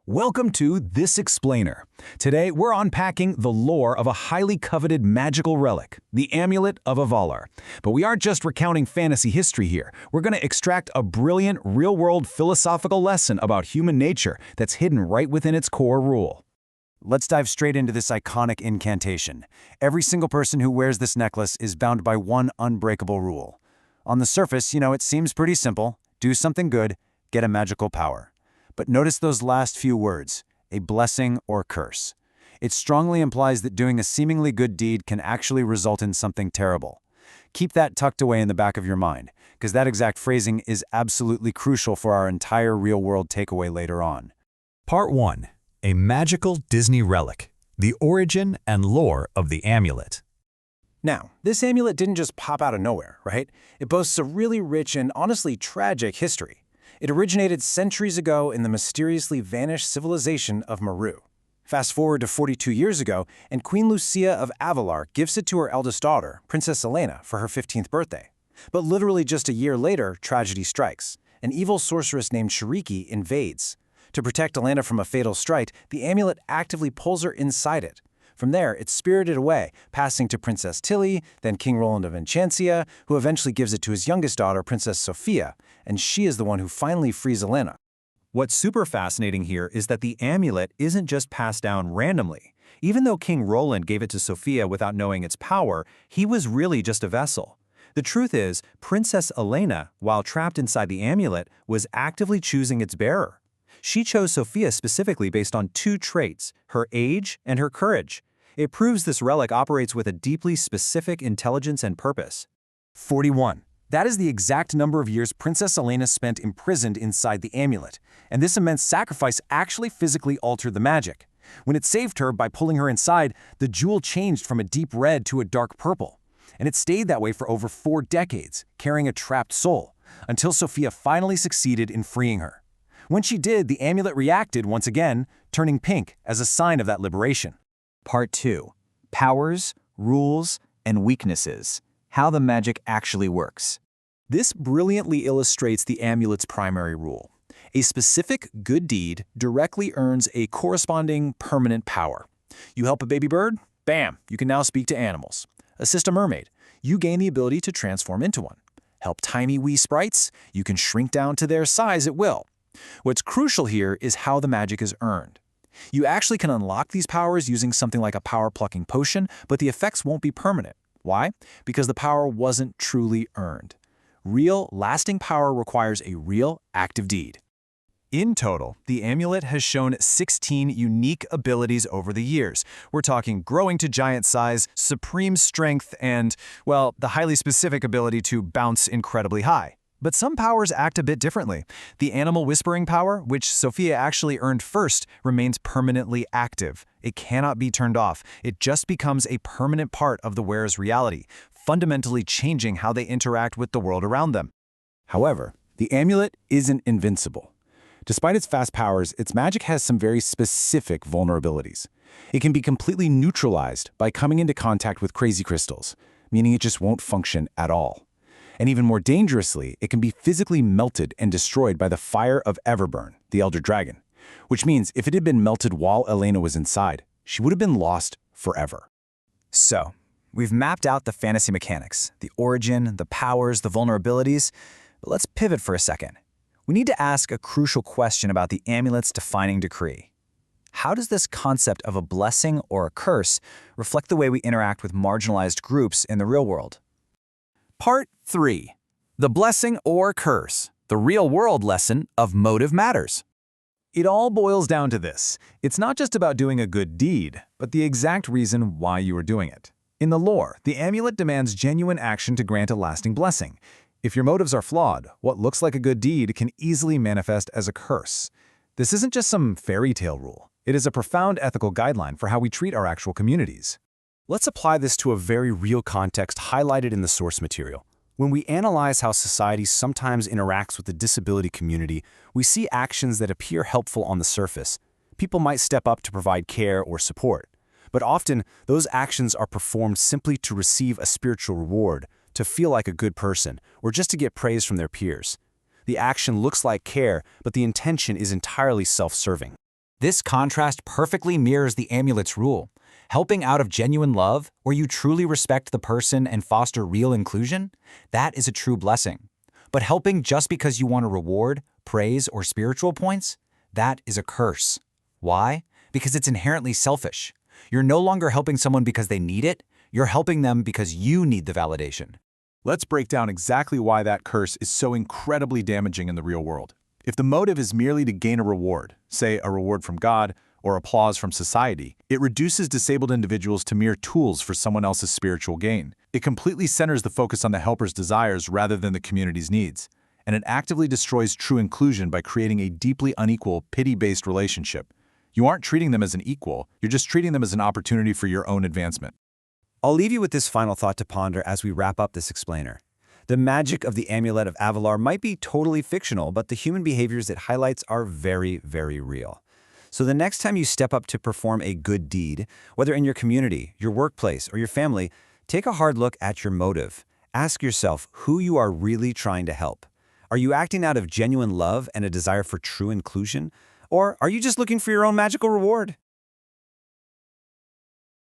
Welcome to This Explainer. Today, we're unpacking the lore of a highly coveted magical relic, the Amulet of Avoloar. But we aren't just recounting fantasy history here. We're going to extract a brilliant, real-world philosophical lesson about human nature that's hidden right within its core rule. Let's dive straight into this iconic incantation. Every single person who wears this necklace is bound by one unbreakable rule. On the surface, it seems pretty simple. Do something good, get a magical power. But notice those last few words, a blessing or curse. It strongly implies that doing a seemingly good deed can actually result in something terrible. Keep that tucked away in the back of your mind, because that exact phrasing is absolutely crucial for our entire real-world takeaway later on. Part 1. A magical Disney relic, the origin and lore of the amulet. Now, this amulet didn't just pop out of nowhere, right? It boasts a really rich and honestly tragic history. It originated centuries ago in the mysteriously vanished civilization of Meru. Fast forward to 42 years ago, and Queen Lucia of Avoloar gifts it to her eldest daughter, Princess Elena, for her 15th birthday. But literally just a year later, tragedy strikes. An evil sorceress named Shariki invades. To protect Elena from a fatal strike, the amulet actively pulls her inside it. From there, it's spirited away, passing to Princess Tilly, then King Roland of Enchantia, who eventually gives it to his youngest daughter, Princess Sofia, and she is the one who finally frees Elena. What's super fascinating here is that the amulet isn't just passed down randomly. Even though King Roland gave it to Sofia without knowing its power, he was really just a vessel. The truth is, Princess Elena, while trapped inside the amulet, was actively choosing its bearer. She chose Sofia specifically based on two traits, her age and her courage. It proves this relic operates with a deeply specific intelligence and purpose. 41. That is the exact number of years Princess Elena spent imprisoned inside the amulet, and this immense sacrifice actually physically altered the magic. When it saved her by pulling her inside, the jewel changed from a deep red to a dark purple, and it stayed that way for over 4 decades, carrying a trapped soul, until Sofia finally succeeded in freeing her. When she did, the amulet reacted once again, turning pink as a sign of that liberation. Part 2. Powers, Rules, and Weaknesses. How the magic actually works. This brilliantly illustrates the amulet's primary rule. A specific good deed directly earns a corresponding permanent power. You help a baby bird? Bam! You can now speak to animals. Assist a mermaid? You gain the ability to transform into one. Help tiny wee sprites? You can shrink down to their size at will. What's crucial here is how the magic is earned. You actually can unlock these powers using something like a power-plucking potion, but the effects won't be permanent. Why? Because the power wasn't truly earned. Real, lasting power requires a real, active deed. In total, the amulet has shown 16 unique abilities over the years. We're talking growing to giant size, supreme strength, and, well, the highly specific ability to bounce incredibly high. But some powers act a bit differently. The animal whispering power, which Sofia actually earned first, remains permanently active. It cannot be turned off. It just becomes a permanent part of the wearer's reality, fundamentally changing how they interact with the world around them. However, the amulet isn't invincible. Despite its fast powers, its magic has some very specific vulnerabilities. It can be completely neutralized by coming into contact with crazy crystals, meaning it just won't function at all. And even more dangerously, it can be physically melted and destroyed by the fire of Everburn, the Elder Dragon, which means if it had been melted while Elena was inside, she would have been lost forever. So, we've mapped out the fantasy mechanics, the origin, the powers, the vulnerabilities, but let's pivot for a second. We need to ask a crucial question about the amulet's defining decree. How does this concept of a blessing or a curse reflect the way we interact with marginalized groups in the real world? Part 3. The Blessing or Curse, the real-world lesson of motive matters. It all boils down to this. It's not just about doing a good deed, but the exact reason why you are doing it. In the lore, the amulet demands genuine action to grant a lasting blessing. If your motives are flawed, what looks like a good deed can easily manifest as a curse. This isn't just some fairy tale rule. It is a profound ethical guideline for how we treat our actual communities. Let's apply this to a very real context highlighted in the source material. When we analyze how society sometimes interacts with the disability community, we see actions that appear helpful on the surface. People might step up to provide care or support. But often, those actions are performed simply to receive a spiritual reward, to feel like a good person, or just to get praise from their peers. The action looks like care, but the intention is entirely self-serving. This contrast perfectly mirrors the amulet's rule. Helping out of genuine love, where you truly respect the person and foster real inclusion, that is a true blessing. But helping just because you want a reward, praise, or spiritual points, that is a curse. Why? Because it's inherently selfish. You're no longer helping someone because they need it, you're helping them because you need the validation. Let's break down exactly why that curse is so incredibly damaging in the real world. If the motive is merely to gain a reward, say a reward from God or applause from society, it reduces disabled individuals to mere tools for someone else's spiritual gain. It completely centers the focus on the helper's desires rather than the community's needs. And it actively destroys true inclusion by creating a deeply unequal, pity-based relationship. You aren't treating them as an equal, you're just treating them as an opportunity for your own advancement. I'll leave you with this final thought to ponder as we wrap up this explainer. The magic of the Amulet of Avoloar might be totally fictional, but the human behaviors it highlights are very, very real. So the next time you step up to perform a good deed, whether in your community, your workplace, or your family, take a hard look at your motive. Ask yourself who you are really trying to help. Are you acting out of genuine love and a desire for true inclusion? Or are you just looking for your own magical reward?